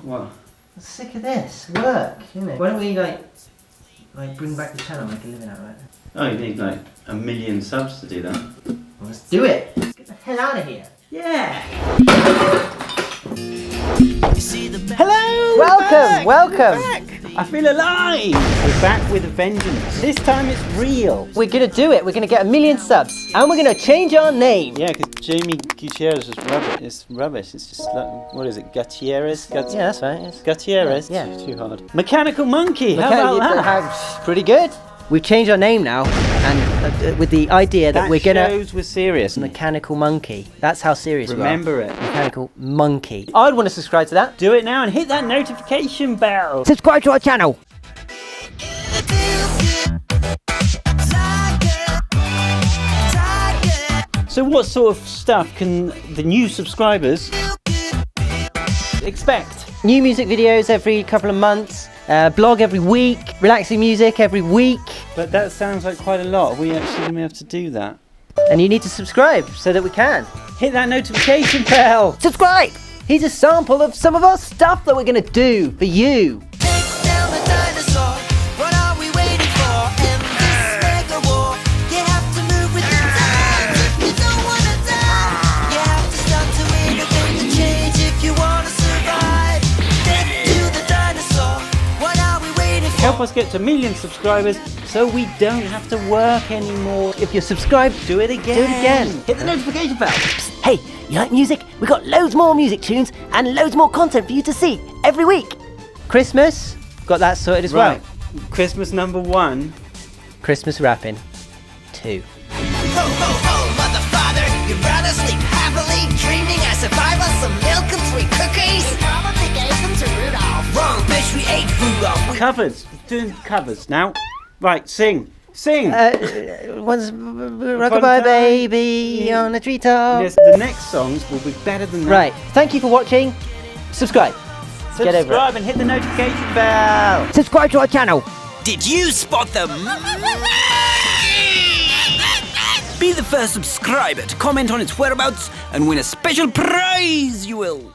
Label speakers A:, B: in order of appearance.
A: What?
B: I'm sick of this. Work, isn't it? Why don't we like bring back the channel and make a living out of it?
A: Oh, you need like 1 million subs to do that.
B: Well, let's do it. Let's get the hell out of here.
A: Yeah!
C: Hello!
B: Welcome!
C: I feel alive! We're back with a vengeance. This time it's real.
B: We're gonna do it. We're gonna get 1 million subs, and we're gonna change our name.
C: Yeah, because Jayme Gutierrez is rubbish. It's rubbish. It's just like, what is it? Gutierrez?
B: Yeah, that's right. It's
C: Gutierrez?
B: Yeah.
C: It's too hard. Mechanical Monkey! How about that?
B: Pretty good. We've changed our name now, and with the idea that we're gonna
C: shows we're serious.
B: Mechanical Monkey. That's how serious
C: Remember
B: we are.
C: it.
B: Mechanical Monkey. I'd want to subscribe to that.
C: Do it now and hit that notification bell.
B: Subscribe to our channel.
C: So what sort of stuff can the new subscribers expect?
B: New music videos every couple of months. Blog every week. Relaxing music every week.
C: But that sounds like quite a lot. Are we actually going to be able to do that?
B: And you need to subscribe so that we can.
C: Hit that notification bell!
B: Subscribe! Here's a sample of some of our stuff that we're gonna do for you.
C: Help us get to 1 million subscribers so we don't have to work anymore.
B: If you're subscribed,
C: Do it again.
B: do it again.
C: Hit the notification bell.
B: Hey, you like music? We've got loads more music tunes and loads more content for you to see every week. Christmas, got that sorted as
C: Right.
B: well.
C: Christmas number 1.
B: Christmas wrapping 2.
D: Ho, ho, ho, mother, father, your brother sleep happily, dreaming I survive on some milk and 3 cookies. We probably gave them to Rudolph. Wrong, bitch, we ate Rudolph.
C: Covers. Doing covers now. Right, sing. Sing.
B: Once rockabye baby on a treetop.
C: Yes, the next songs will be better than that.
B: Right, thank you for watching. Subscribe. Get over it.
C: Subscribe and hit the notification bell.
B: Subscribe to our channel.
D: Did you spot them? Be the first subscriber to comment on its whereabouts and win a special prize, you will.